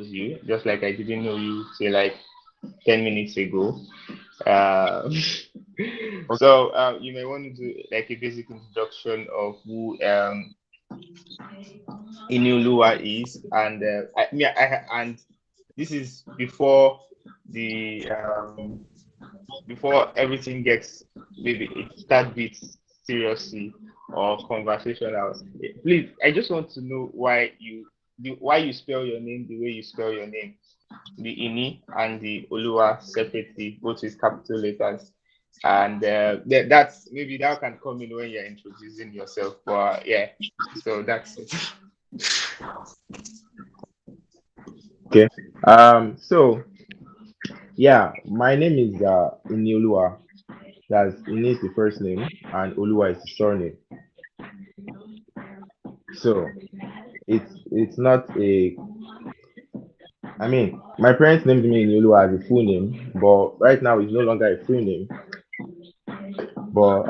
knows you, just like I didn't know you say like 10 minutes ago. Uh, so you may want to do like a basic introduction of who Ini Oluwa is, and and this is the before everything gets maybe it start bit seriously or conversational. Please, I just want to know why you spell your name the way you spell your name, the Ini and the Oluwa separately, both with capital letters. And that's maybe that can come in when you're introducing yourself. But yeah, so that's it. Okay. So yeah, my name is Ini Oluwa. That's Ini is the first name and Oluwa is the surname. So it's not a. I mean, my parents named me Ini Oluwa as a full name, but right now it's no longer a full name. But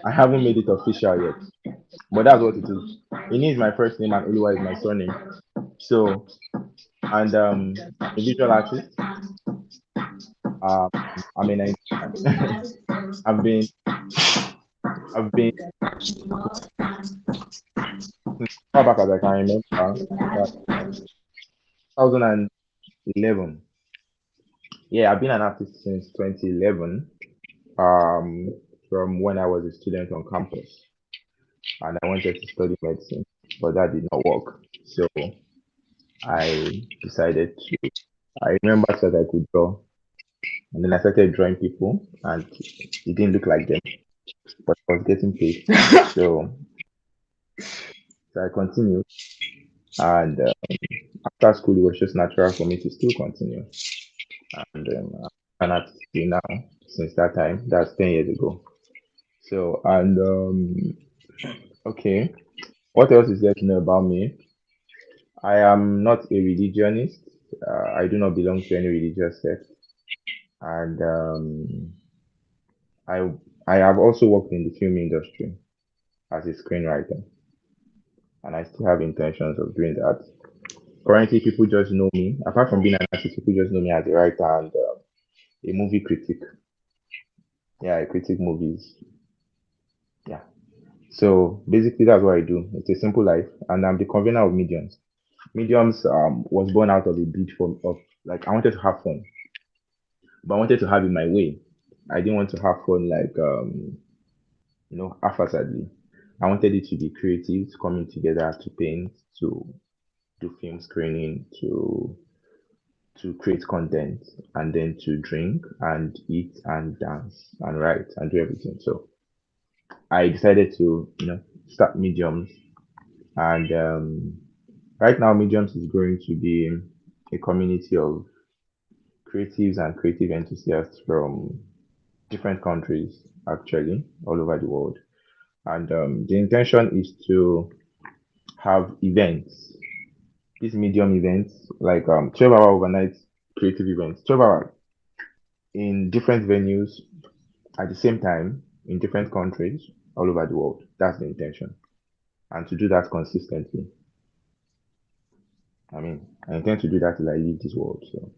I haven't made it official yet. But that's what it is. Ini is my first name and Oluwa is my surname. So and I'm a visual artist. Um, I'm in I've been I've been as far back as I can remember. 2011. Yeah, I've been an artist since 2011. Um, from when I was a student on campus, and I wanted to study medicine, but that did not work. So I decided to. I remember that I could draw, and then I started drawing people, and it didn't look like them, but I was getting paid. So, so I continued, and after school, it was just natural for me to still continue. And I'm an artist till now. Since that time, that's 10 years ago. So, and okay, what else is there to know about me? I am not a religionist. I do not belong to any religious sect, and I I have also worked in the film industry as a screenwriter, and I still have intentions of doing that. Currently, people just know me. Apart from being an artist, people just know me as a writer and a movie critic. Yeah, I critique movies. Yeah. So basically, that's what I do. It's a simple life, and I'm the convener of mediums. Mediums was born out of a beat for of like I wanted to have fun, but I wanted to have it my way. I didn't want to have fun like haphazardly. I wanted it to be creative, coming together to paint, to do film screening, to create content, and then to drink and eat and dance and write and do everything. So I decided to start mediums, and right now mediums is going to be a community of creatives and creative enthusiasts from different countries, actually, all over the world. And the intention is to have events, these medium events, like 12-hour overnight creative events, 12 hours in different venues at the same time in different countries all over the world. That's the intention. And to do that consistently. I mean, I intend to do that till I leave this world. So,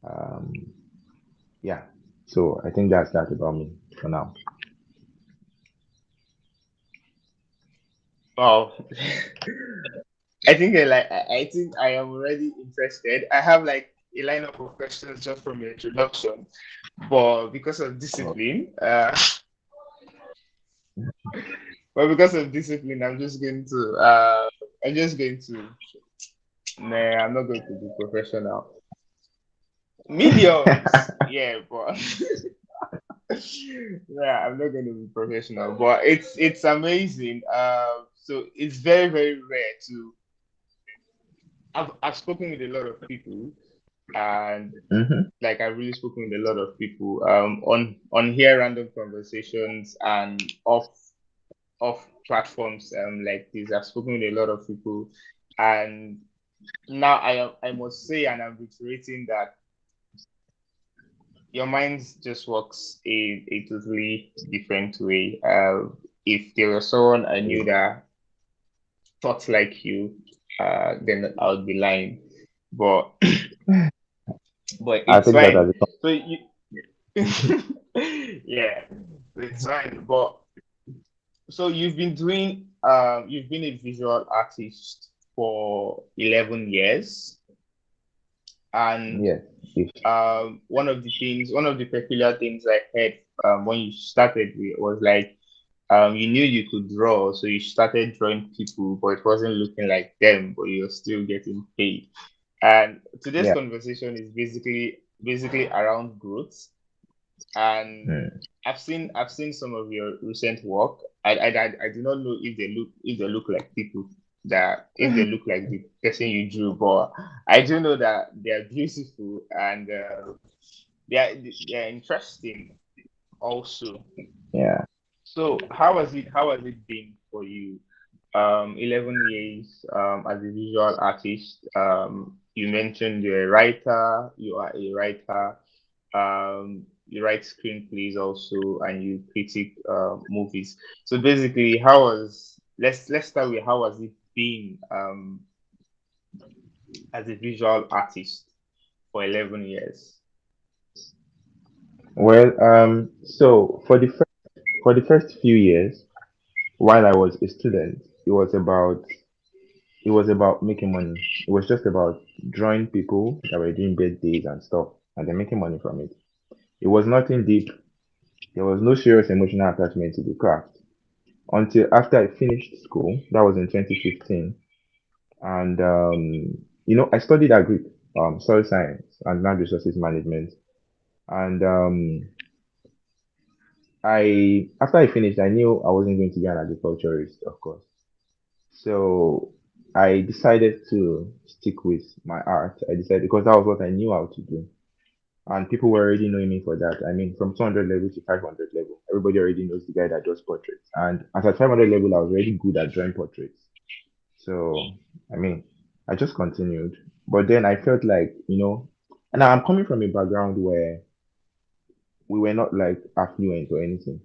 um, yeah. So I think that's that about me for now. Wow. I think I am already interested. I have like a lineup of questions just from your introduction, but because of Oh, discipline, I'm just going to I'm just going to nah, I'm not going to be professional. Mediums, yeah, but yeah, I'm not going to be professional, but it's amazing. So it's very very rare to. I've spoken with a lot of people, and hmm like I've really spoken with a lot of people on here random conversations and off platforms like this. I've spoken with a lot of people, and now I must say, and I'm reiterating that your mind just works a totally different way. If there was someone I knew that thought like you, then I would be lying. but but I it's take that fine. as a So you, yeah, it's fine. But so you've been a visual artist for 11 years, and yes. If one of the peculiar things I heard when you started with was like you knew you could draw, so you started drawing people, but it wasn't looking like them, but you're still getting paid. And today's yeah. conversation is basically around growth. And Hmm. I've seen some of your recent work. I do not know if they look like people that if they look like the person you drew, but I do know that they are beautiful and they are interesting also. Yeah. So how has it been for you? 11 years as a visual artist. You mentioned you're a writer, you are a writer. You write screenplays also, and you critique movies. So basically, let's start with how has it been as a visual artist for 11 years? Well, so for the first few years, while I was a student, it was about making money. It was just about drawing people that were doing birthdays and stuff, and then making money from it. It was nothing deep. There was no serious emotional attachment to the craft until after I finished school. That was in 2015, and I studied agri, soil science and land resources management, and I after I finished, I knew I wasn't going to be an agriculturist, of course. So I decided to stick with my art. I decided because that was what I knew how to do. And people were already knowing me for that. I mean, from 200 level to 500 level, everybody already knows the guy that does portraits. And as at 500 level, I was already good at drawing portraits. So, I mean, I just continued. But then I felt like, and now I'm coming from a background where we were not like affluent or anything.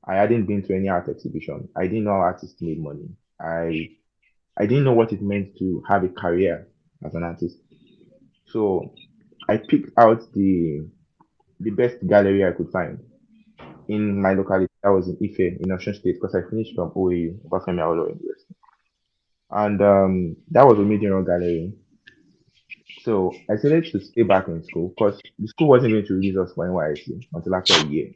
I hadn't been to any art exhibition. I didn't know how artists made money. I I didn't know what it meant to have a career as an artist. So I picked out the best gallery I could find in my locality. That was in Ife, in Osun State, because I finished from OAU, Obafemi Awolowo University. And that was a medium gallery. So I decided to stay back in school because the school wasn't going to release us for NYSC until after a year.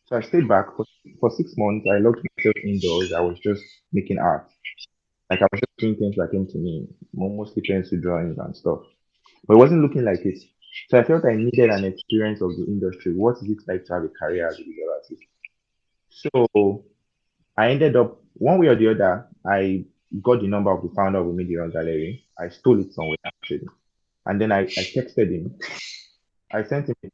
So I stayed back for 6 months. I locked myself indoors. I was just making art. Like I was just doing things that came to me, mostly pencil drawings and stuff. But it wasn't looking like it. So I felt I needed an experience of the industry. What is it like to have a career as a visual artist? So I ended up one way or the other. I got the number of the founder of Mediron Gallery. I stole it somewhere actually, and then I texted him. I sent him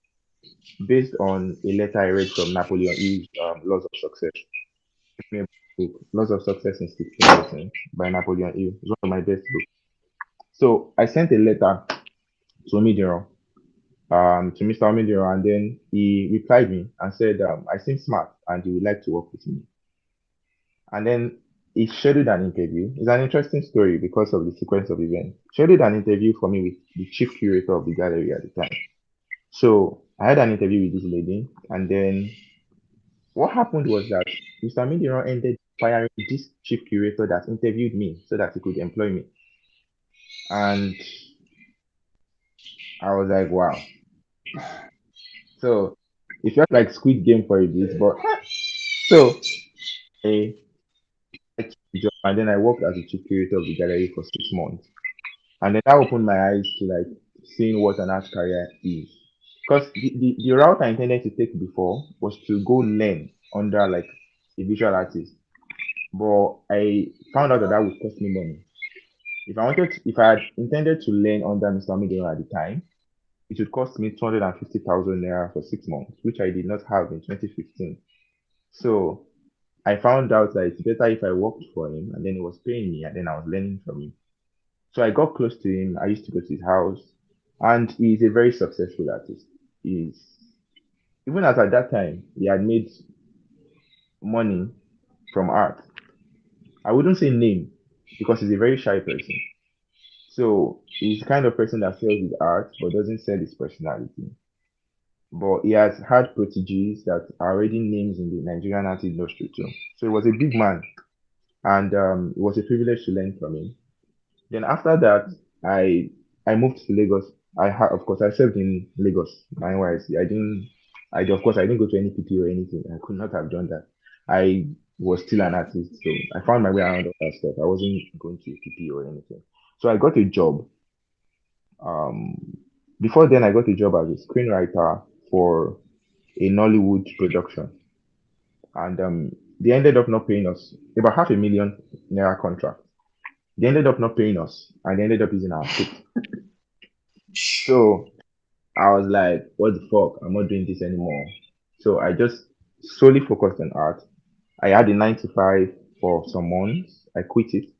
based on a letter I read from Napoleon Hill's Laws of Success. He gave me a book, Laws of Success in 16 Lessons by Napoleon Hill. It's one of my best books. So I sent a letter to Mediron to Mr. Omidiro, and then he replied me and said, I seem smart and he would like to work with me. And then he scheduled an interview. It's an interesting story because of the sequence of events. Scheduled an interview for me with the chief curator of the gallery at the time. So I had an interview with this lady, and then what happened was that Mr. Omidiro ended firing this chief curator that interviewed me so that he could employ me. And I was like, wow. So it felt like Squid Game for a bit, but so I I took the job and then I worked as a chief curator of the gallery for 6 months. And then that opened my eyes to like seeing what an art career is. Because the route I intended to take before was to go learn under like a visual artist. But I found out that that would cost me money. If I had intended to learn under Mr. Midero at the time, it would cost me 250,000 naira for 6 months, which I did not have in 2015. So I found out that it's better if I worked for him and then he was paying me and then I was learning from him. So I got close to him. I used to go to his house and he's a very successful artist. He's even as at that time he had made money from art. I wouldn't say name because he's a very shy person. So he's the kind of person that sells his art but doesn't sell his personality. But he has had proteges that are already names in the Nigerian art industry too. So he was a big man, and it was a privilege to learn from him. Then after that, I I moved to Lagos. Of course, I served in Lagos, my NYSC. Of course, I didn't go to any PP or anything. I could not have done that. I was still an artist, so I found my way around all that stuff. I wasn't going to PP or anything. So I got a job. Um, Before then, I got a job as a screenwriter for a Nollywood production, and they ended up not paying us about half a million naira contract. They ended up not paying us, and they ended up using our script. So I was like, what the fuck? I'm not doing this anymore. So I just solely focused on art. I had a 9 to 5 for some months. I quit it.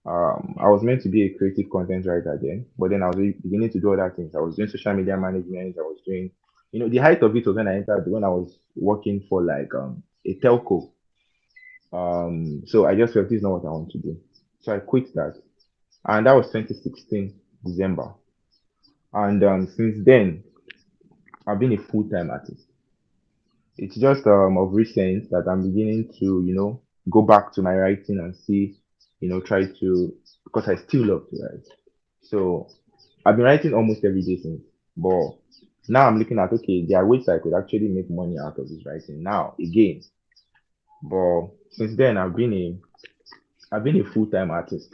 I was meant to be a creative content writer then, but then I was beginning to do other things. I was doing social media management. I was doing, the height of it was when I was working for like a telco. So I just felt this is not what I want to do. So I quit that, and that was 2016 December. And since then, I've been a full-time artist. It's just of recent that I'm beginning to, go back to my writing and see, try to, because I still love to write. So I've been writing almost every day since, but now I'm looking at, okay, there are ways I could actually make money out of this writing now again. But since then, I've been a full-time artist,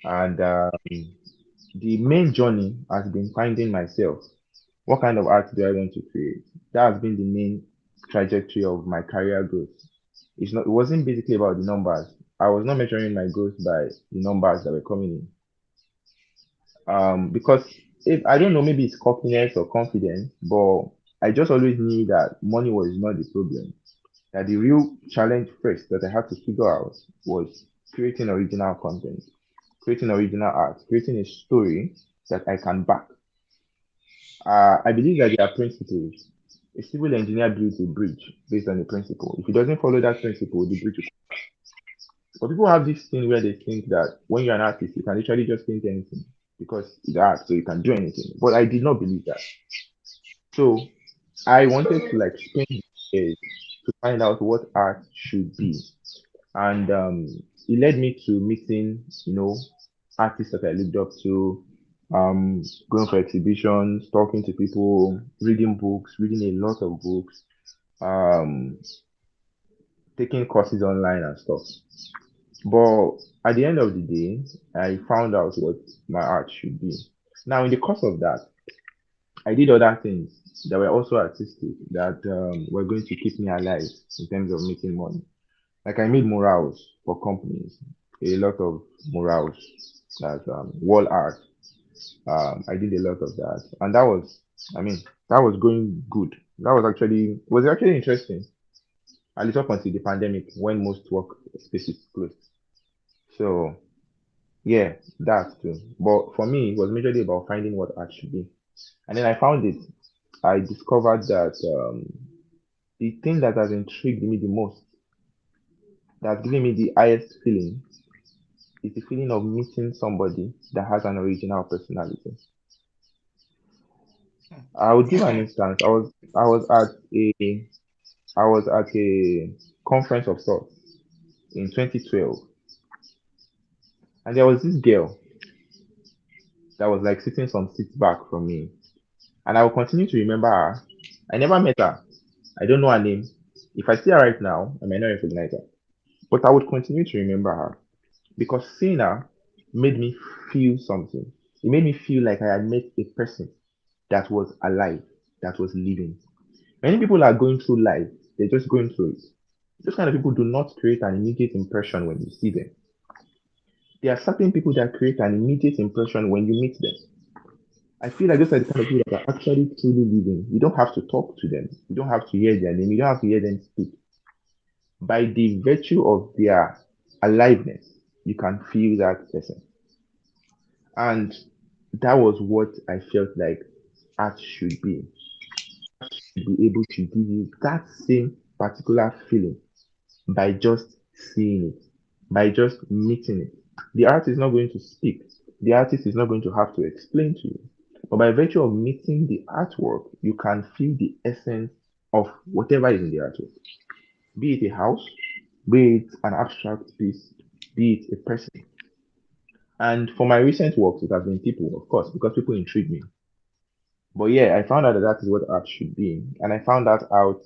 and the main journey has been finding myself. What kind of art do I want to create? That has been the main trajectory of my career growth. It wasn't basically about the numbers. I was not measuring my growth by the numbers that were coming in. Because if I don't know, maybe it's cockiness or confidence, but I just always knew that money was not the problem. That the real challenge first that I had to figure out was creating original content, creating original art, creating a story that I can back. I believe that there are principles. A civil engineer builds a bridge based on a principle. If he doesn't follow that principle, the bridge will. But people have this thing where they think that when you're an artist, you can literally just paint anything because it's art, so you can do anything. But I did not believe that. So I wanted to like spend years to find out what art should be. And it led me to meeting, artists that I looked up to, going for exhibitions, talking to people, reading books, reading a lot of books, um, taking courses online and stuff. But at the end of the day, I found out what my art should be. Now, in the course of that, I did other things that were also artistic that were going to keep me alive in terms of making money. Like I made murals for companies, a lot of murals, that wall art. I did a lot of that, and I mean, that was going good. That was actually interesting. At least up until the pandemic, when most work spaces closed. So yeah, that too. But for me, it was majorly about finding what art should be, and then I found it. I discovered that the thing that has intrigued me the most, that's given me the highest feeling, is the feeling of meeting somebody that has an original personality. I would give an instance. I was at a conference of sorts in 2012, and there was this girl that was like sitting some seats back from me, and I will continue to remember her. I never met her. I don't know her name. If I see her right now, I may not recognize her, but I would continue to remember her because seeing her made me feel something. It made me feel like I had met a person that was alive, that was living. Many people are going through life, they're just going through it. Those kind of people do not create an immediate impression when you see them. There are certain people that create an immediate impression when you meet them. I feel like those are the kind of people that are actually truly living. You don't have to talk to them. You don't have to hear their name. You don't have to hear them speak. By the virtue of their aliveness, you can feel that person. And that was what I felt like art should be. Be able to give you that same particular feeling by just seeing it, by just meeting it. The art is not going to speak. the artist is not going to have to explain to you. But by virtue of meeting the artwork, you can feel the essence of whatever is in the artwork. Be it a house, be it an abstract piece, be it a person. And for my recent works, it has been people, of course, because people intrigue me. But yeah, I found out that that is what art should be. And I found that out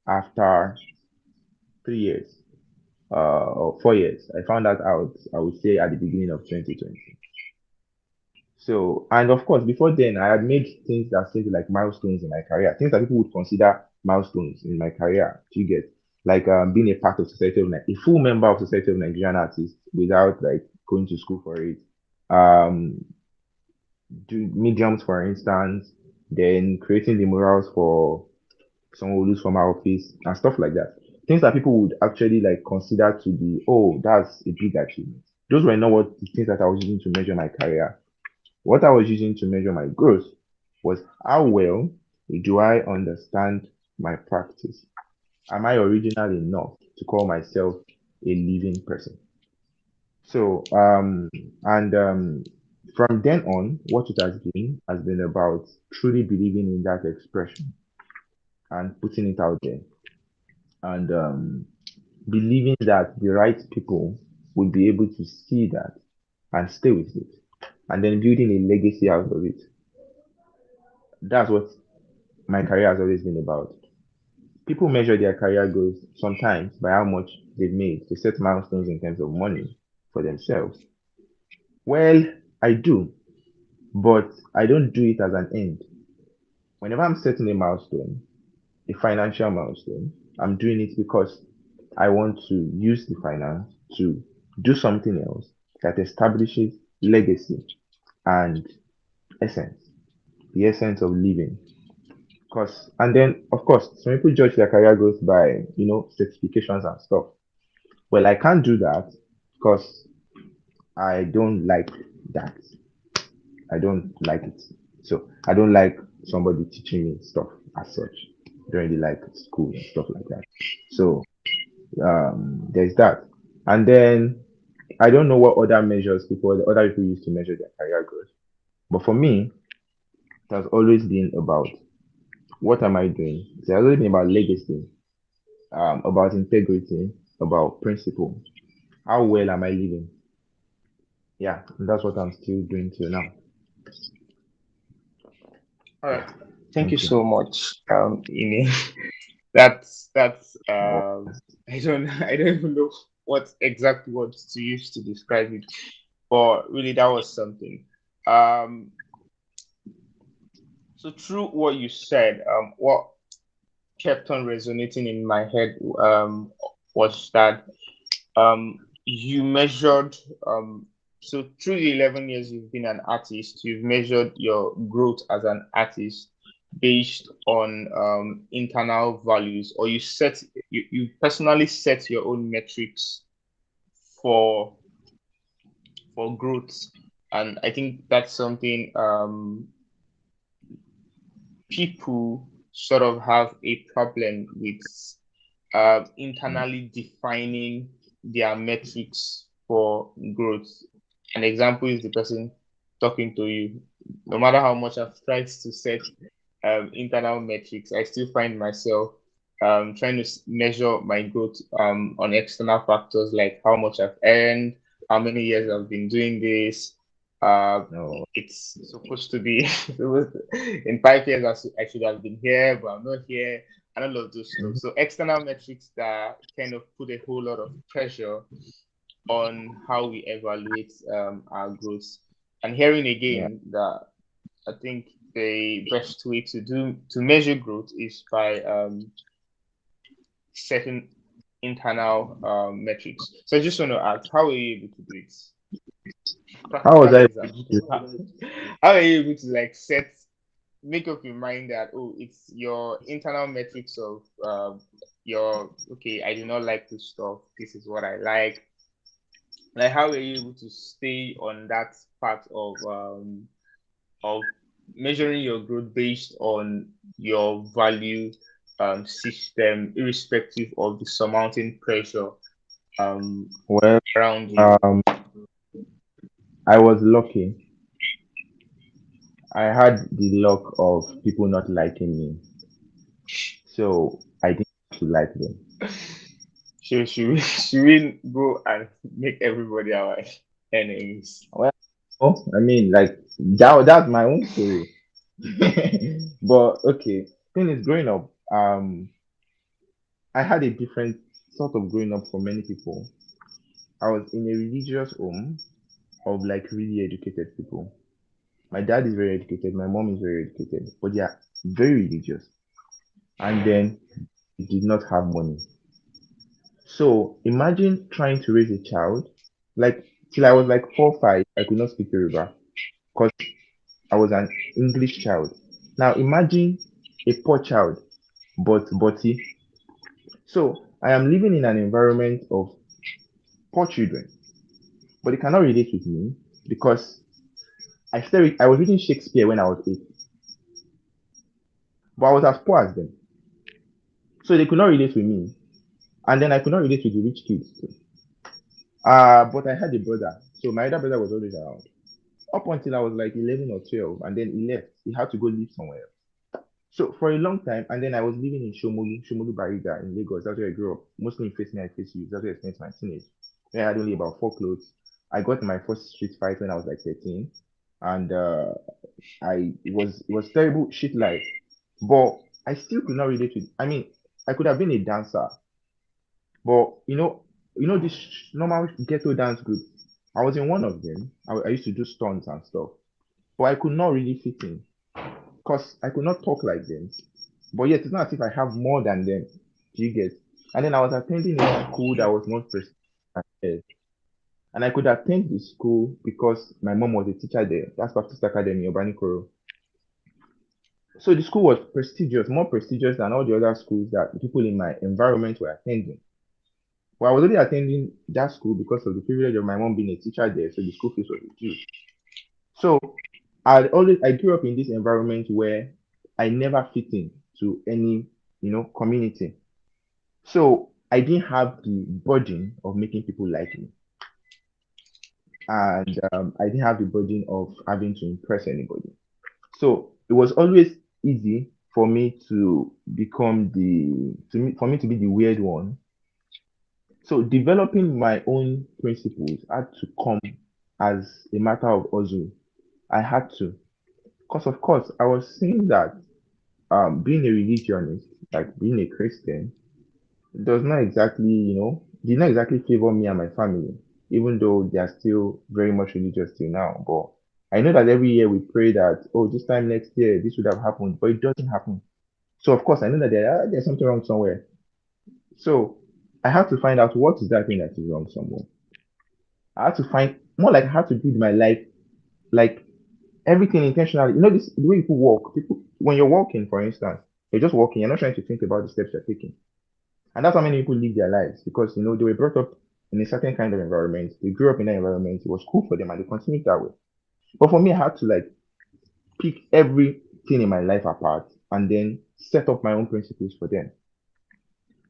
after 3 years, or 4 years. I found that out, I would say, at the beginning of 2020. So, and of course, before then, I had made things that seemed like milestones in my career, things that people would consider milestones in my career. Do you get like being a part of Society of a full member of Society of Nigerian Artists without like going to school for it. Um, do mediums, for instance, then creating the murals for someone who lose from our office and stuff like that. Things that people would actually like consider to be, oh, that's a big achievement. Those were not what the things that I was using to measure my career. What I was using to measure my growth was how well do I understand my practice? Am I original enough to call myself a living person? So, and from then on, what it has been about truly believing in that expression and putting it out there, and believing that the right people would be able to see that and stay with it, and then building a legacy out of it. That's what my career has always been about. People measure their career growth sometimes by how much they've made. They set milestones in terms of money for themselves. Well, I do, but I don't do it as an end. Whenever I'm setting a milestone, a financial milestone, I'm doing it because I want to use the finance to do something else that establishes legacy and essence, the essence of living. Cause, and then of course, some people judge their career growth by, certifications and stuff. Well, I can't do that because I don't like that. I don't like it. So I don't like somebody teaching me stuff as such. I don't really like school and stuff like that. So there's that. And then I don't know what other measures the other people use to measure their career growth. But for me, it has always been about what am I doing? It has always been about legacy, about integrity, about principle. How well am I living? Yeah, and that's what I'm still doing till now. All right. Yeah, Thank you thank you. so much, Ini. That's Oh, I don't even know what exact words to use to describe it, but really that was something. Um, so through what you said, what kept on resonating in my head was that you measured so through the 11 years you've been an artist, you've measured your growth as an artist based on internal values, or you personally set your own metrics for growth. And I think that's something people sort of have a problem with, internally defining their metrics for growth. An example is the person talking to you. No matter how much I've tried to set internal metrics, I still find myself trying to measure my growth on external factors like how much I've earned, how many years I've been doing this. Uh, no. it's supposed to be in 5 years I should have been here, but I'm not here, and all of those stuff. Mhm. So external metrics that kind of put a whole lot of pressure on how we evaluate our growth. And hearing Yeah. again that I think the best way to measure growth is by setting internal metrics. So I just want to ask, how are you able to do it? How was Practical I? example. How are you able to like make up your mind that, oh, it's your internal metrics of your, okay, I do not like this stuff, this is what I like how are you able to stay on that part of measuring your growth based on your value system, irrespective of the surmounting pressure um Well, around you? um, I was lucky. I had the luck of people not liking me, so I didn't have to like them. Should we go and make everybody our enemies? Well, oh, I mean, like that's my own story. But okay, thing is, growing up, I had a different sort of growing up for many people. I was in a religious home of like really educated people. My dad is very educated, my mom is very educated, but they are very religious. And then they did not have money. So imagine trying to raise a child. Like till I was like 4, 5, I could not speak Yoruba because I was an English child. Now imagine a poor child, but butty. So I am living in an environment of poor children, but they cannot relate with me because I was reading Shakespeare when I was 8, but I was as poor as them. So they could not relate with me. And then I could not relate with the rich kids too. But I had a brother. So my other brother was always around. Up until I was like 11 or 12, and then he left. He had to go live somewhere else. So for a long time, and then I was living in Shomolu Bariga in Lagos. That's where I grew up. Mostly in Face Me, I Face You. That's where I spent my teenage. Where I had only about 4 clothes. I got my first street fight when I was like 13. And it was terrible shit life. But I still could not relate with, I mean, I could have been a dancer, but this normal ghetto dance group. I was in one of them. I used to do stunts and stuff, but I could not really fit in because I could not talk like them. But yet, it's not as if I have more than them. Do you get? And then I was attending a school that was not prestigious, and I could attend the school because my mom was a teacher there. That's Baptist Academy, Obanikoro. So the school was prestigious, more prestigious than all the other schools that people in my environment were attending. Well, I was only attending that school because of the privilege of my mom being a teacher there, so the school fees was reduced. So I grew up in this environment where I never fit in to any, community. So I didn't have the burden of making people like me, and I didn't have the burden of having to impress anybody. So it was always easy for me to become for me to be the weird one. So developing my own principles had to come as a matter of hustle. I had to, because of course I was seeing that being a religionist, like being a Christian, does not exactly, did not exactly favor me and my family, even though they are still very much religious till now. But I know that every year we pray that, oh, this time next year this would have happened, but it doesn't happen. So of course I know that there's something wrong somewhere. So I have to find out what is that thing that is wrong somewhere. I had to find more like I had to build my life like everything intentionally. This the way people walk. People when you're walking, for instance, you're just walking, you're not trying to think about the steps you're taking. And that's how many people live their lives because they were brought up in a certain kind of environment. They grew up in that environment, it was cool for them and they continued that way. But for me, I had to like pick everything in my life apart and then set up my own principles for them.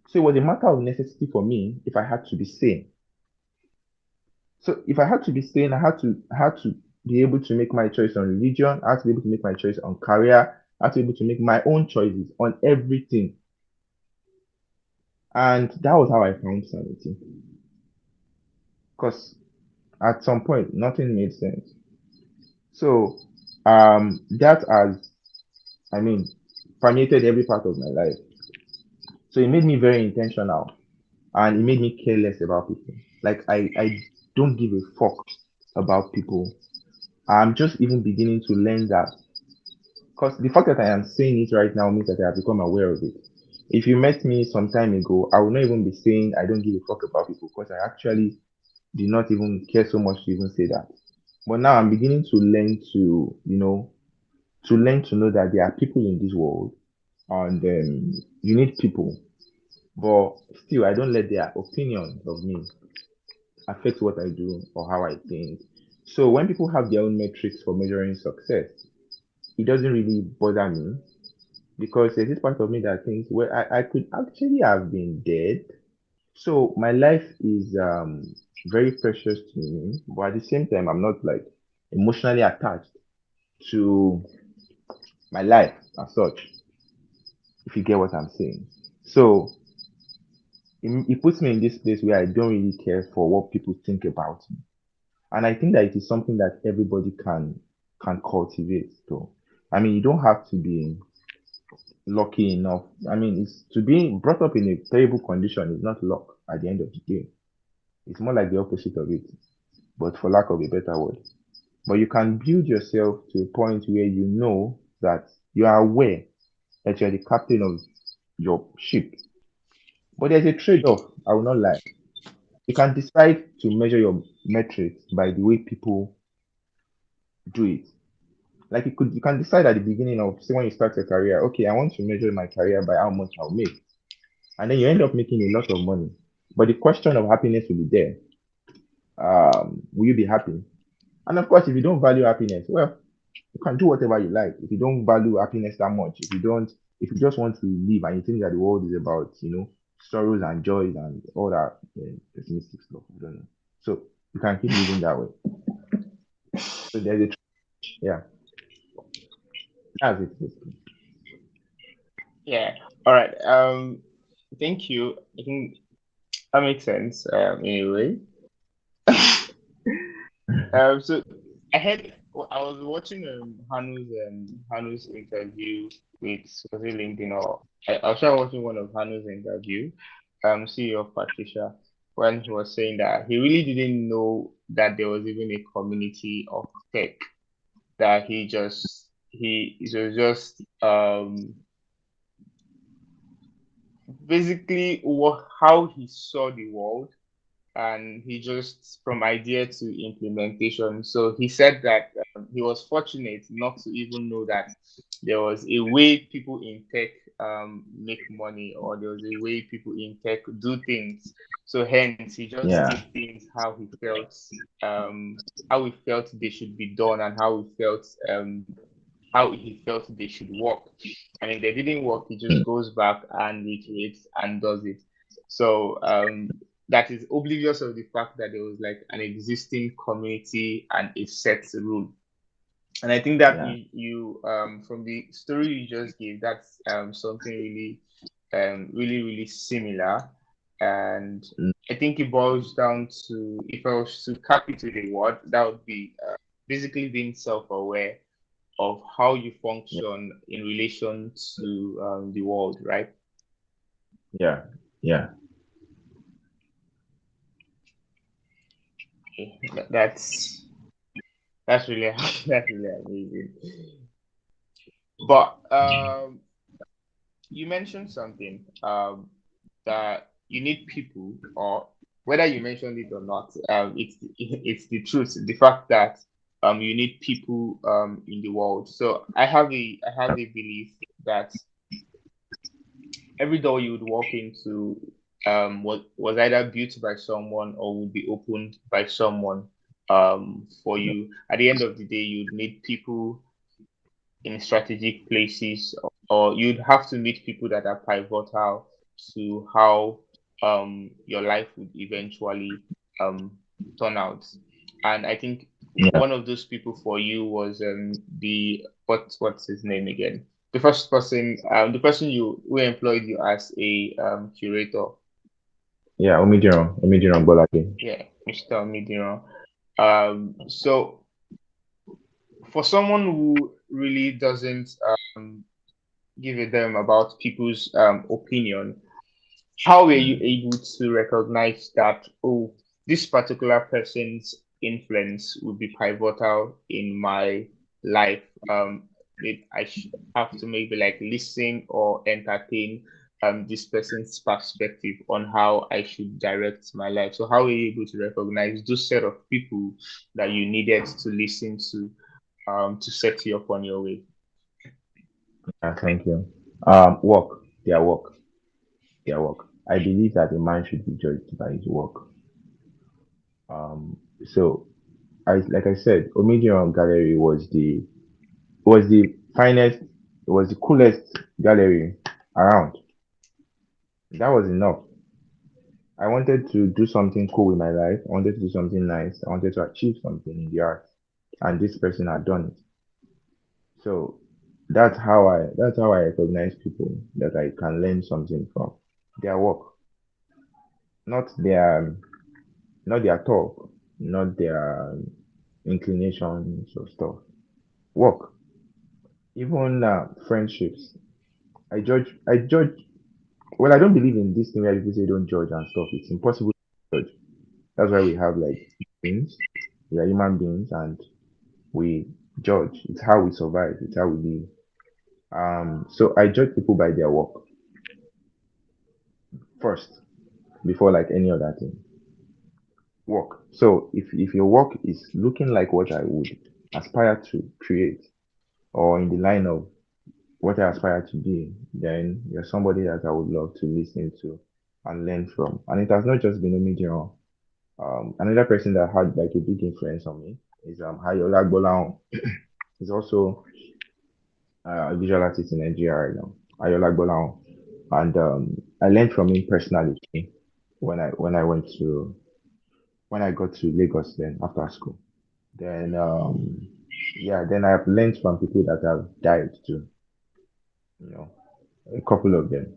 So it was a matter of necessity for me if I had to be sane. So if I had to be sane, I had to be able to make my choice on religion. I had to be able to make my choice on career. I had to be able to make my own choices on everything. And that was how I found sanity. Because at some point, nothing made sense. So that has, I mean, permeated every part of my life. So it made me very intentional and it made me care less about people. Like I don't give a fuck about people. I'm just even beginning to learn that. Because the fact that I am saying it right now means that I have become aware of it. If you met me some time ago, I would not even be saying I don't give a fuck about people because I actually did not even care so much to even say that. But now I'm beginning to learn to know that there are people in this world and you need people. But still, I don't let their opinion of me affect what I do or how I think. So when people have their own metrics for measuring success, it doesn't really bother me because there's this part of me that thinks, well, I could actually have been dead. So my life is very precious to me, but at the same time, I'm not like emotionally attached to my life as such, if you get what I'm saying. So it puts me in this place where I don't really care for what people think about me. And I think that it is something that everybody can cultivate though. I mean, you don't have to be lucky enough. I mean, it's to be brought up in a terrible condition is not luck at the end of the day. It's more like the opposite of it, but for lack of a better word. But you can build yourself to a point where you know that you are aware that you're the captain of your ship. But there's a trade-off, I will not lie. You can decide to measure your metrics by the way people do it. Like you can decide at the beginning of say when you start your career, okay, I want to measure my career by how much I'll make. And then you end up making a lot of money. But the question of happiness will be there. Will you be happy? And of course, if you don't value happiness, well, you can do whatever you like. If you don't value happiness that much, if you just want to live and you think that the world is about, sorrows and joys and all that pessimistic stuff, I don't know. So you can keep living that way. So there's a, yeah, that's it. Basically. Yeah. All right. Thank you. I think that makes sense. Anyway. So I was watching Hanu's interview with was it LinkedIn or I was trying watching one of Hanu's interview, CEO of Patricia, when he was saying that he really didn't know that there was even a community of tech, that he it was just basically what how he saw the world, and he just from idea to implementation. So he said that he was fortunate not to even know that there was a way people in tech make money, or there was a way people in tech do things. So hence he just Yeah, did things how he felt they should be done, and how he felt they should work. And if they didn't work, he just goes back and reiterates and does it. So that is oblivious of the fact that there was like an existing community and a set rule. And I think that yeah, from the story you just gave, that's something really really similar. And mm, I think it boils down to, if I was to cap it with a word, that would be basically being self-aware of how you yeah, function in relation to the world, right? yeah, yeah. Okay, that's really that's really amazing. But you mentioned something that you need people, or whether you mentioned it or not, it's the truth, the fact that you need people in the world. So I have a belief that every door you would walk into was either built by someone or would be opened by someone for you. At the end of the day, you'd need people in strategic places, or you'd have to meet people that are pivotal to how your life would eventually turn out. And I think Yeah. one of those people for you was the what's his name again? The first person, the person you who employed you as a curator. Yeah, Omidiran Bolake. Yeah, Mr. Midiro. So for someone who really doesn't give a damn about people's opinion, how were you Mm. able to recognize that, oh, this particular person's influence would be pivotal in my life? Maybe have to maybe like listen or entertain this person's perspective on how I should direct my life. So how were you able to recognize those set of people that you needed to listen to set you up on your way? Yeah, thank you. Their work, their work. I believe that a man should be judged by his work. So like I said, Omidiran Gallery was the finest, it was the coolest gallery around. That was enough. I wanted to do something cool with my life. I wanted to do something nice. I wanted to achieve something in the art, and this person had done it. So that's how I recognize people that I can learn something from. Their work, not their talk, not their inclinations or stuff. Work. Even friendships. I judge. Well, I don't believe in this thing where people say don't judge and stuff. It's impossible to judge. That's why we have like beings. We are human beings and we judge. It's how we survive. It's how we live. So I judge people by their work first before like any other thing. Work. So if your work is looking like what I would aspire to create or in the line of what I aspire to be, then you're somebody that I would love to listen to and learn from. And it has not just been Omidiran. Another person that had like a big influence on me is Hayola Gbolahan. He's also a visual artist in Nigeria right now. Ayola Gbolahan. And I learned from him personally when I when I got to Lagos then after school. Then yeah, then I've learned from people that have died too, you know, a couple of them.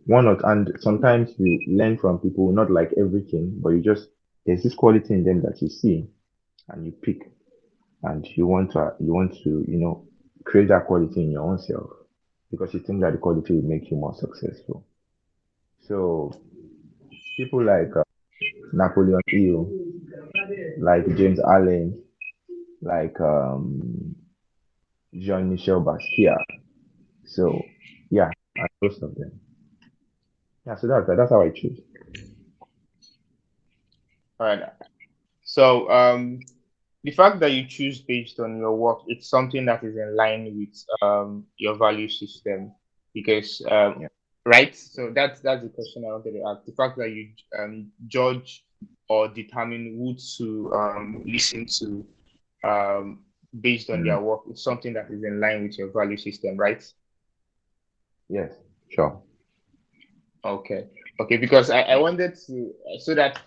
One or and sometimes you learn from people, not like everything, but you just there's this quality in them that you see and you pick and you want to create that quality in your own self because you think that the quality will make you more successful. So people like Napoleon Hill, like James Allen, like Jean-Michel Basquiat. So yeah, and most of them. Yeah, so that's how I choose. All right. So the fact that you choose based on your work, it's something that is in line with your value system because Yeah. right. So that's the question I wanted to ask. The fact that you judge or determine who to listen to um based on Mm, their work, it's something that is in line with your value system, right? yes, sure. Okay. Okay, because I wanted to so that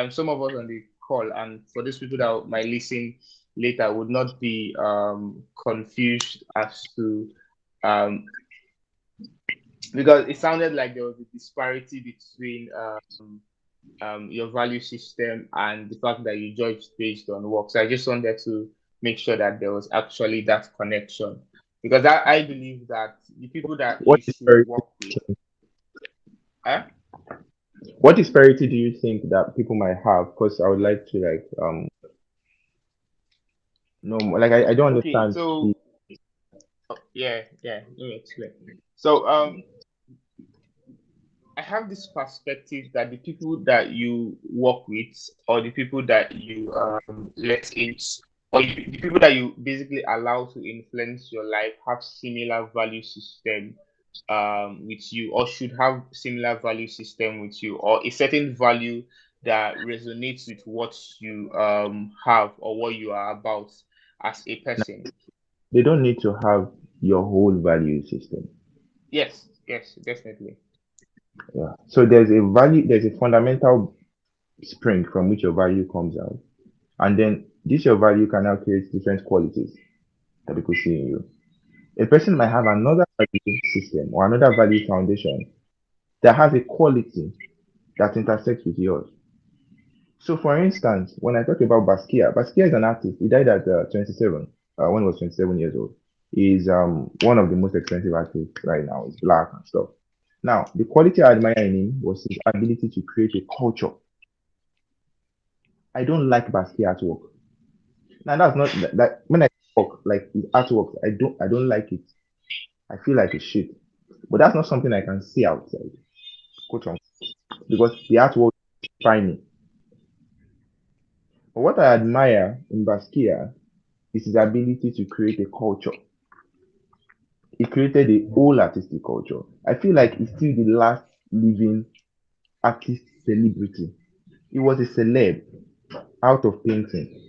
some of us on the call and for those people that might listen later would not be confused as to um because it sounded like there was a disparity between your value system and the fact that you judge based on work. So I just wanted to make sure that there was actually that connection because I believe that the people that What you should disparity? work with, eh? What disparity do you think that people might have? Because I would like to like know more. Like I don't Okay, understand the so yeah, let me explain. So I have this perspective that the people that you work with or the people that you let in or the people that you basically allow to influence your life have similar value system with you or should have similar value system with you or a certain value that resonates with what you have or what you are about as a person. they don't need to have your whole value system. Yes, definitely. Yeah. So there's a fundamental spring from which your value comes out. And then this your value can now create different qualities that people see in you. A person might have another value system or another value foundation that has a quality that intersects with yours. So, for instance, when I talk about Basquiat is an artist. He died at 27, when he was 27 years old. He's one of the most expensive artists right now. He's black and stuff. Now, the quality I admire in him was his ability to create a culture. I don't like Basquiat's work. Now, that's not that when I talk like his artwork, I don't like it. I feel like it's shit. But that's not something I can see outside, quote unquote, because the artwork define me. But what I admire in Basquiat is his ability to create a culture. He created a whole artistic culture. I feel like he's still the last living artist celebrity. He was a celeb out of painting.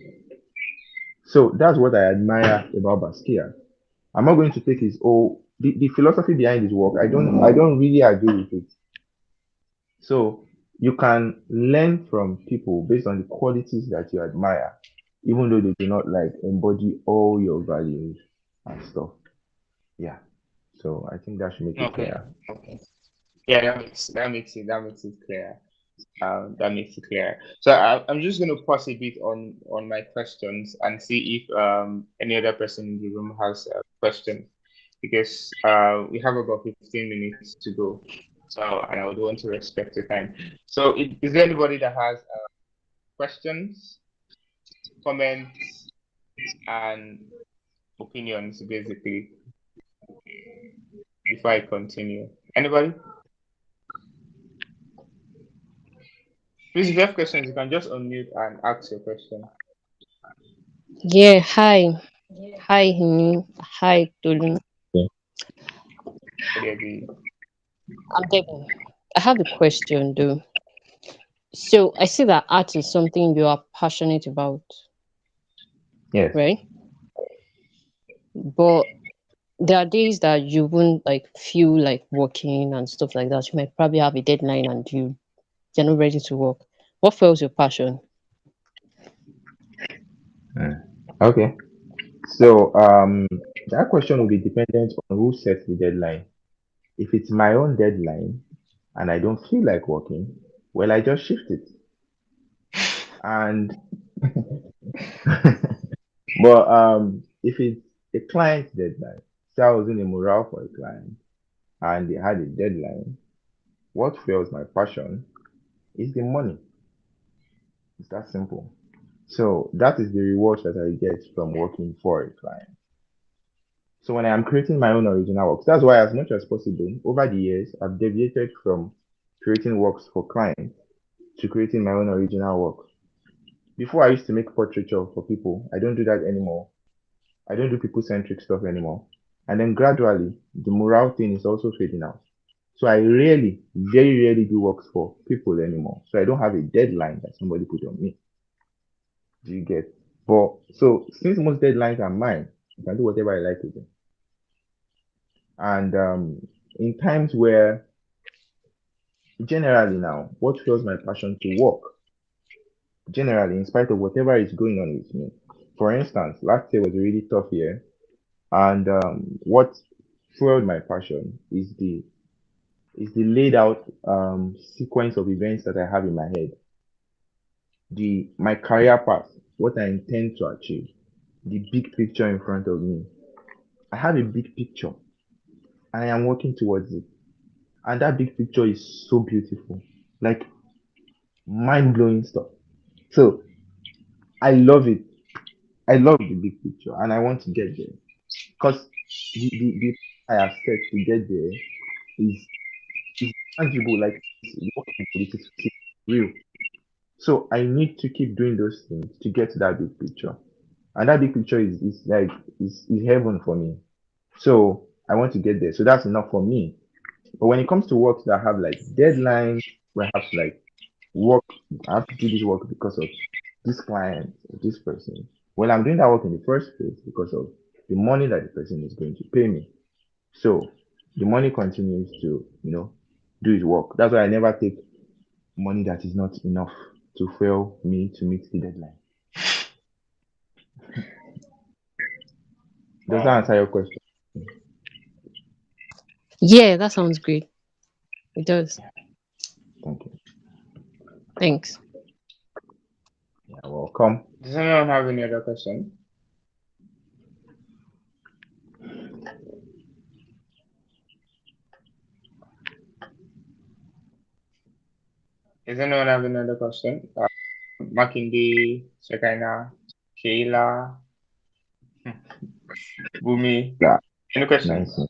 So that's what I admire about Basquiat. I'm not going to take his the philosophy behind his work. I don't really agree with it. So You can learn from people based on the qualities that you admire, even though they do not like embody all your values and stuff. Yeah. So I think that should make it Okay. clear. Okay. Yeah, that makes it clear. That makes it clear. So I'm just going to pause a bit on my questions and see if any other person in the room has a question, because we have about 15 minutes to go. So, and I would want to respect the time. So, is there anybody that has questions, comments, and opinions, basically, before I continue? Anybody? Please, if you have questions, you can just unmute and ask your question. Yeah, hi. Hi, Hini. Hi, Tolu. Yeah. Maybe. I'm Debbie. I have a question though. So I see that art is something you are passionate about, Yes. right? But there are days that you won't like feel like working and stuff like that. You might probably have a deadline and you're not ready to work. What fuels your passion? Mm. Okay. So that question will be dependent on who sets the deadline. If it's my own deadline and I don't feel like working, well, I just shift it. And but if it's a client deadline, say I was in a morale for a client and they had a deadline, what fuels my passion is the money. It's that simple. So that is the reward that I get from working for a client. So when I am creating my own original works, that's why as much as possible, over the years, I've deviated from creating works for clients to creating my own original work. Before I used to make portraiture for people. I don't do that anymore. I don't do people-centric stuff anymore. And then gradually, the morale thing is also fading out. So I rarely, very rarely do works for people anymore. So I don't have a deadline that somebody put on me. Do you get? But so since most deadlines are mine, I can do whatever I like with them. And in times where generally now, what fuels my passion to work, generally, in spite of whatever is going on with me. For instance, last year was a really tough year, and what fueled my passion is the laid out sequence of events that I have in my head, the my career path, what I intend to achieve, the big picture in front of me. I have a big picture, and I am working towards it, and that big picture is so beautiful, like mind blowing stuff. So I love it. I love the big picture, and I want to get there because the I have set to get there is is tangible, like it's workable, it's real. So I need to keep doing those things to get to that big picture. And that big picture is like is heaven for me. So I want to get there. So that's enough for me. But when it comes to works that have like deadlines, where I have to like work, I have to do this work because of this client or this person. Well, I'm doing that work in the first place because of the money that the person is going to pay me. So the money continues to, do his work. That's why I never take money that is not enough to fail me to meet the deadline. Does that Wow. answer your question? Yeah, that sounds great. It does. Thank you. Thanks. Yeah, welcome. Does anyone have any other question? Does anyone have another question? Makinde, Shekina, Sheila, Bumi. Yeah, Any nice. questions?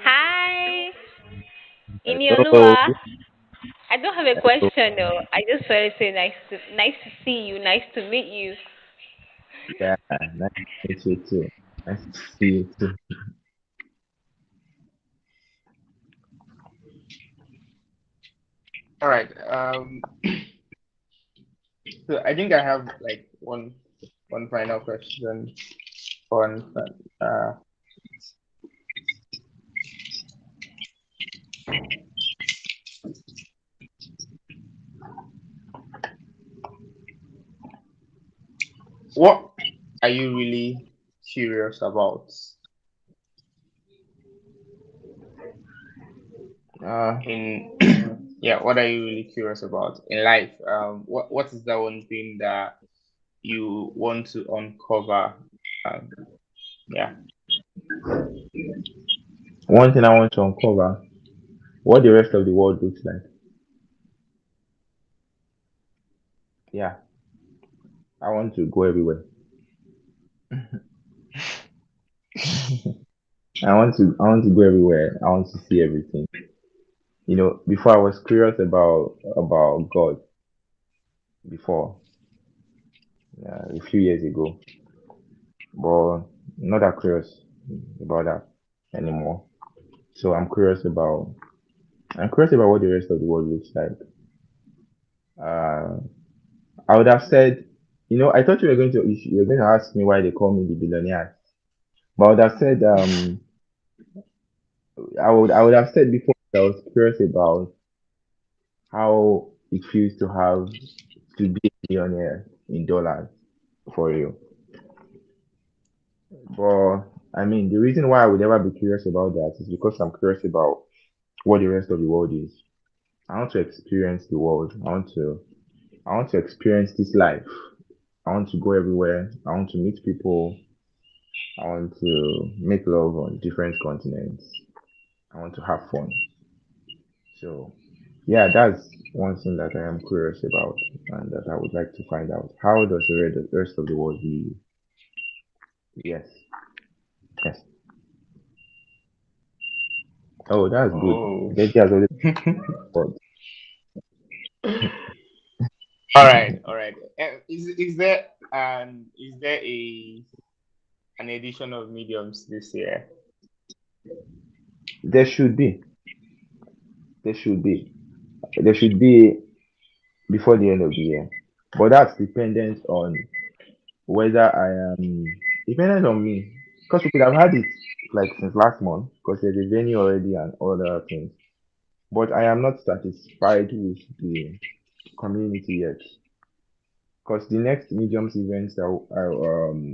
Hi, Ini Hello. Oluwa. I don't have a question though. I just want to say nice to see you, nice to meet you. Yeah, nice to meet you too. Nice to see you too. All right. So I think I have like one final question on uh What are you really curious about in yeah, what are you really curious about in life? What is that one thing that you want to uncover? Um, yeah. One thing I want to uncover what the rest of the world looks like. Yeah, I want to go everywhere. I want to go everywhere. I want to see everything. Before I was curious about God before, a few years ago, but not that curious about that anymore. So I'm curious about what the rest of the world looks like. Uh, I would have said, I thought you were going to ask me why they call me the billionaire, but I would have said, I would have said before that I was curious about how it feels to be a millionaire in dollars for you. But I mean, the reason why I would ever be curious about that is because I'm curious about what the rest of the world is. I want to experience the world. I want to experience this life. I want to go everywhere. I want to meet people. I want to make love on different continents. I want to have fun. So, yeah, that's one thing that I am curious about and that I would like to find out. How does the rest of the world view you? Yes, yes. Oh, that's good. Oh. Deji has already thought. All right, all right. Is there a an edition of mediums this year? There should be. There should be. There should be before the end of the year. But that's dependent on whether I am dependent on me. Because we could have had it like since last month, because there's a venue already and all other things. But I am not satisfied with the community yet. Because the next mediums events that I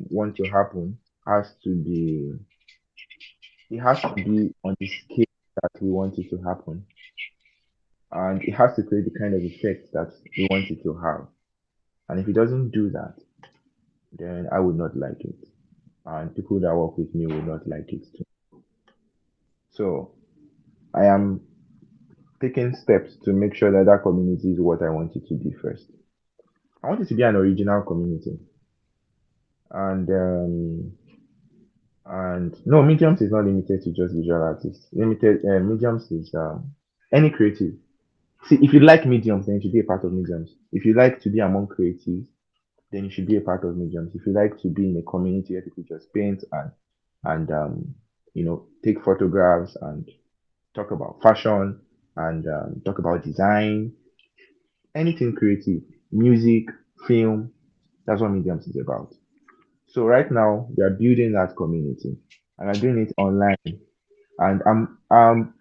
want to happen has to be it has to be on the scale that we want it to happen. And it has to create the kind of effect that we want it to have. And if it doesn't do that, then I would not like it. And people that work with me will not like it too. So I am taking steps to make sure that that community is what I want it to be first. I want it to be an original community. And no, mediums is not limited to just visual artists. Limited mediums is any creative. See, if you like mediums, then you should be a part of mediums. If you like to be among creatives, then you should be a part of mediums. If you like to be in a community where people just paint and take photographs and talk about fashion and talk about design, anything creative, music, film, that's what mediums is about. So right now we are building that community and I'm doing it online and I'm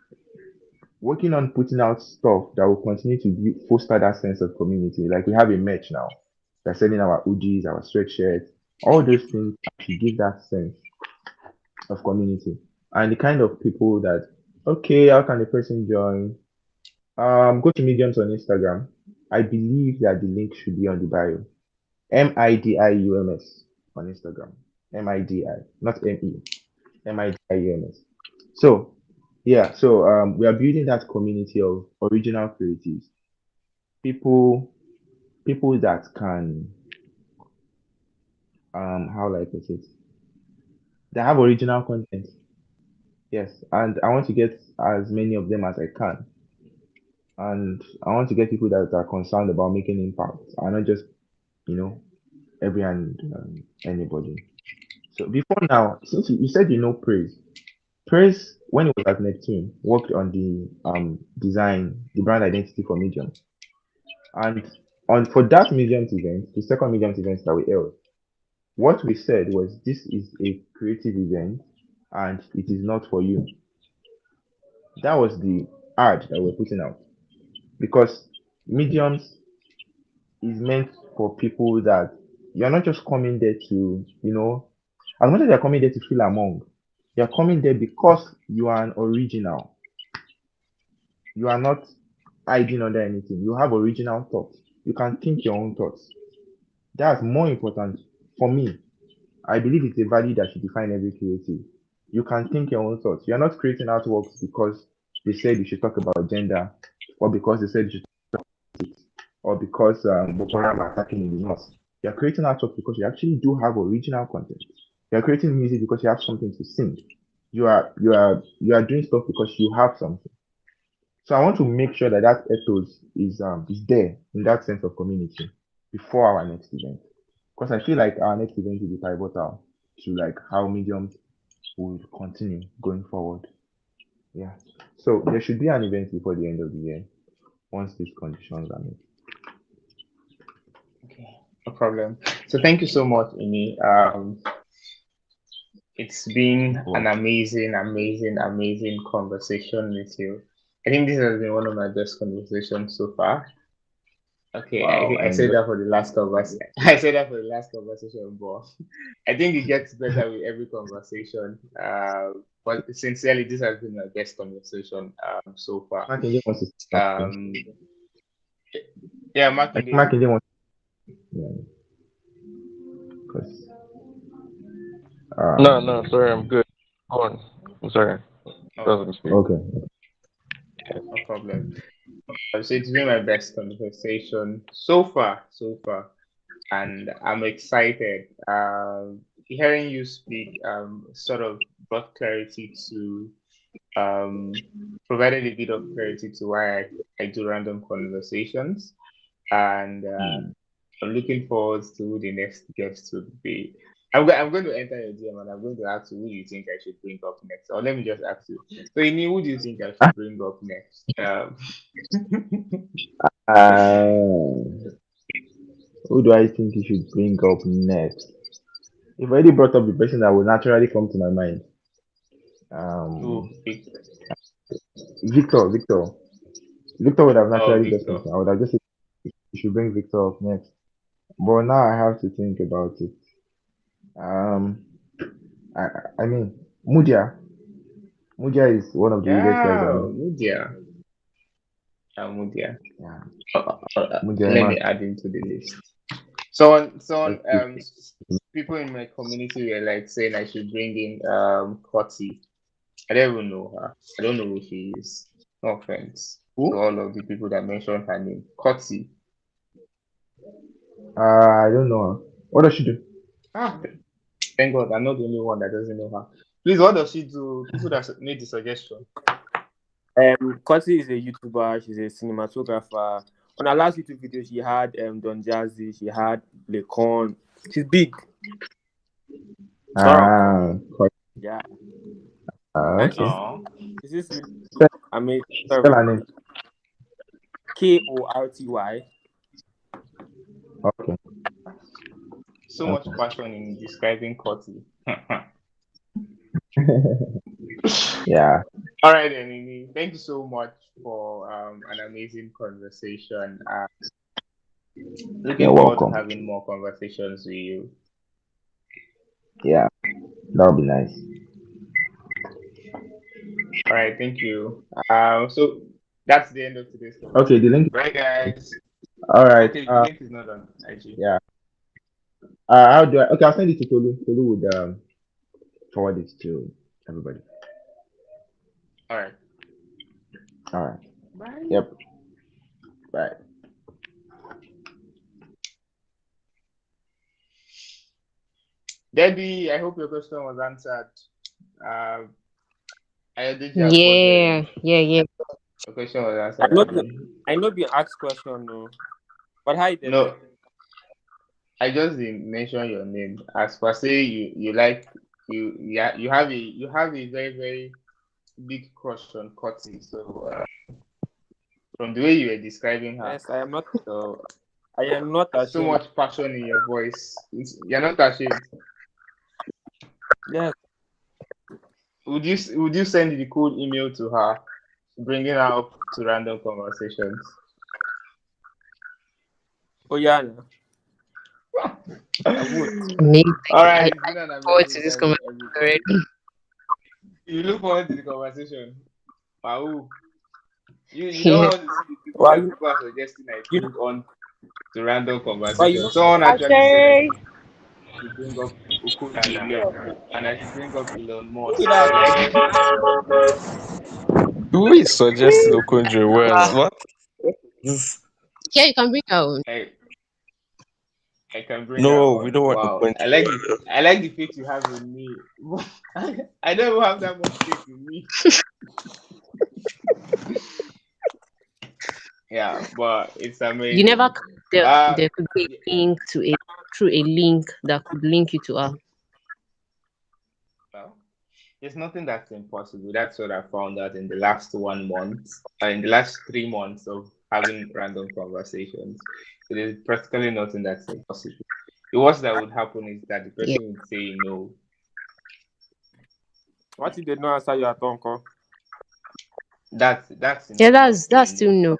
working on putting out stuff that will continue to foster that sense of community. Like we have a merch now. We're selling our hoodies, our sweatshirts, all those things to give that sense of community. And the kind of people that, okay, how can the person join? Go to Mediums on Instagram. I believe that the link should be on the bio. MIDIUMS on Instagram. MIDI, not ME. MIDIUMS. So, yeah, so we are building that community of original creatives, people, people that can, how like I it, they have original content. Yes, and I want to get as many of them as I can, and I want to get people that are concerned about making impact, and not just you know every and anybody. So before now, since you said praise, praise when it was at Neptune worked on the design, the brand identity for Medium. And on for that Mediums event, the second Mediums event that we held, what we said was this is a creative event and it is not for you. That was art that we're putting out, because mediums is meant for people that you're not just coming there to, as much as you're coming there to feel among, you're coming there because you are an original. You are not hiding under anything. You have original thoughts. You can think your own thoughts. That's more important for me. I believe it's a value that should define every creative. You can think your own thoughts. You're not creating artworks because they said you should talk about gender, or because they said you should, or because Boko Haram are attacking in the north. You're creating artwork because you actually do have original content. You're creating music because you have something to sing. You are doing stuff because you have something. So I want to make sure that that ethos is there in that sense of community before our next event, because I feel like our next event will be pivotal to like how mediums will continue going forward. Yeah. So there should be an event before the end of the year once these conditions are met. Okay, no problem. So thank you so much, Ini. It's been an Well, amazing conversation with you. I think this has been one of my best conversations so far. Okay, I wow, think I I said enjoyed. that for the last conversation. I said that for the last conversation, but I think it gets better with every conversation. But sincerely, this has been my best conversation so far. Makinde wants to say something. Um, yeah, I think Makinde. Makinde wants. Yeah, because No, um. sorry, I'm good. Go on. I'm sorry. Oh, Doesn't speak. Okay. no problem. So it's been my best conversation so far, and I'm excited. Hearing you speak sort of brought clarity to provided a bit of clarity to why I do random conversations, and I'm looking forward to who the next guest will be. I'm going to enter your DM and I'm going to ask you who do you think I should bring up next. Or let me just ask you. So, Ini, who do you think I should bring up next? Who do I think you should bring up next? You've already brought up the person that will naturally come to my mind. Who? Victor. Victor would have Oh, naturally just come. Victor. I would have just said you should bring Victor up next. But now I have to think about it. Um, I mean, Mudia. Mudia is one of the weirdest guys I Yeah, know. Mudia. Mudia. Yeah, Mudia Let man. me add him to the list. So Let's see. people in my community were like saying I should bring in Koti. I don't even know her. I don't know who she is. No offense to Who? all of the people that mentioned her name. Koti. I don't know her. What does she do? Ah, thank God, I'm not the only one that doesn't know her. Please, what does she do? People that made the suggestion. Kotsi is a YouTuber. She's a cinematographer. On her last YouTube video, she had Don Jazzy. She had Lecon. She's big. Sorrow. Yeah. And Okay. she's this really, Spell, I mean, spell sorry, her name. Korty. Okay. So much passion in describing Koti. Yeah. All right, then, Nini. Thank you so much for an amazing conversation. Looking You're forward to welcome. having more conversations with you. Yeah, that would be nice. All right, thank you. So that's the end of today's conversation. Okay, the link. Bye, guys. All right. Okay, the link is not on IG. Yeah. How do I? Okay, I'll send it to Tolu. Tolu would forward it to everybody. All right. All right. Bye. Yep. Bye. Debbie, I hope your question was answered. Did you Yeah. The question was answered. I know be asked question, no. But hi, Debbie. No, I just didn't mention your name. As per say, you like you have a very very big crush on Koti. So from the way you were describing her, Yes, I am not. I am not ashamed. So much passion in your voice. You're not ashamed. Yes. Would you send the cool email to her bringing her up to random conversations. Oh yeah, no. I would. Amazing. All right, I it's been an look forward to amazing this time with conversation everybody. already. You look forward to the conversation. Wow. You don't Yeah. want to see people Why that you? people are suggesting I you bring on to random why you conversation. not? Someone actually said I Okay. should bring up Okonjo and I should bring up Elon Who Musk. did I? Like Who is suggesting Okonjo Wow. Wells? What? This- Yeah, you can bring her own. I can bring her No, we on. don't want Wow. Okonjo. I like the faith you have in me. I don't even have that much faith in me. Yeah, but it's amazing. You never there, Uh there could be a link to a through a link that could link you to her. well, there's nothing that's impossible. That's what I found out in the last 1 month, in the last 3 months of having random conversations. So there's practically nothing that's impossible. The worst that would happen is that the Yeah. person would say no. What if they don't answer your phone call? That's Yeah, enough that's for a still no. no.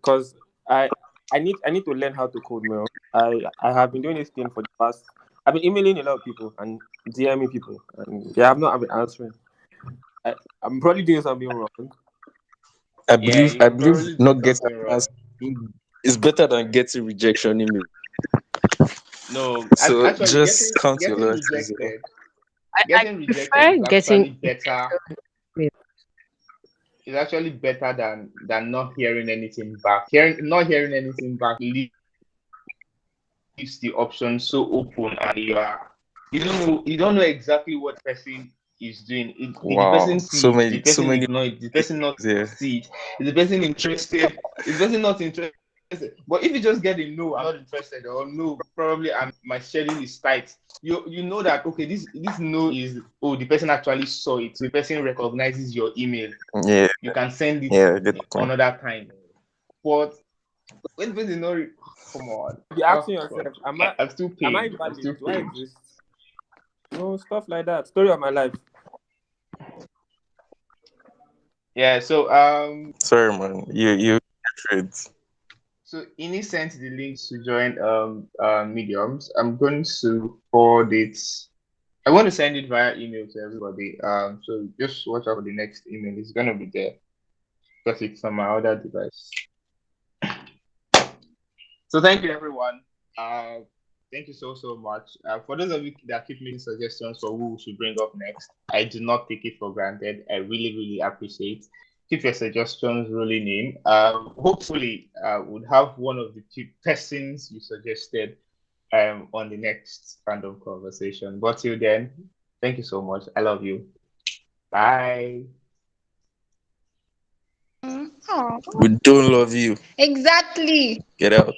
Cause I need to learn how to code mail. I have been doing this thing for the past. I've been emailing a lot of people and DMing people, and they have not been answering. I'm probably doing something wrong. I Yeah, believe you're probably not doing getting something an wrong. answer is better than getting rejection email. No, So actually, just count your getting losses. rejected, I getting rejected prefer is getting actually better. It's actually better than not hearing anything back. Not hearing anything back leaves the option so open, and you don't know exactly what person is doing. Did the person Wow, see it? The so person many ignore it? The person not there. see it? Is the person interested? Is the person not interested? But if you just get a no, I'm not interested, or no, probably my schedule is tight. You know that okay, this no is the person actually saw it. So the person recognizes your email. Yeah, You can send it I get the point. another time. But when the person not come on. Be asking yourself, God. am I I'm still am I paid. I'm valid? still Do I paid. exist? No, stuff like that. Story of my life. Yeah, so Sorry, man. You get it. so Ini sent the links to join mediums. I'm going to forward it. I want to send it via email to everybody. So just watch out for the next email. It's gonna be there because it's on my other device. So thank you everyone. Thank you so much. For those of you that keep making suggestions for who we should bring up next, I do not take it for granted. I really appreciate. Keep your suggestions rolling in. Hopefully, we'll have one of the two persons you suggested on the next random conversation. But till then, thank you so much. I love you. Bye. Oh, We don't love you. exactly. Get out.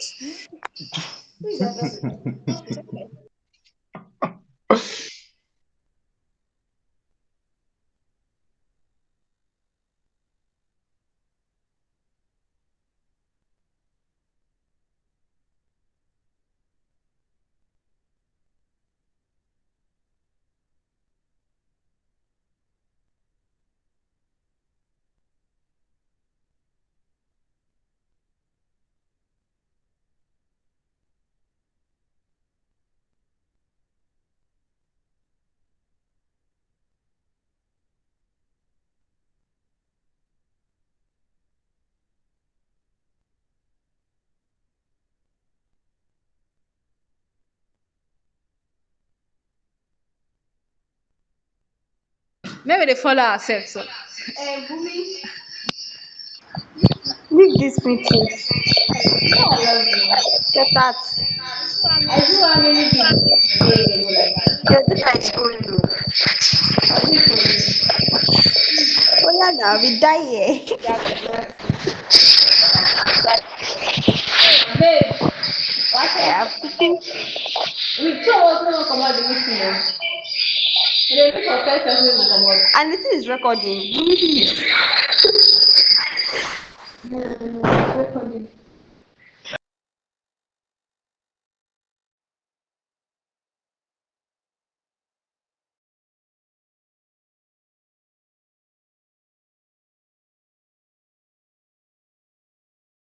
Maybe they follow ourselves. So. Leave this pictures. Get that. I do how many videos? You're just like school. Oh yeah, now we die here. Babe, yeah. We don't come out the meeting. And the thing is recording.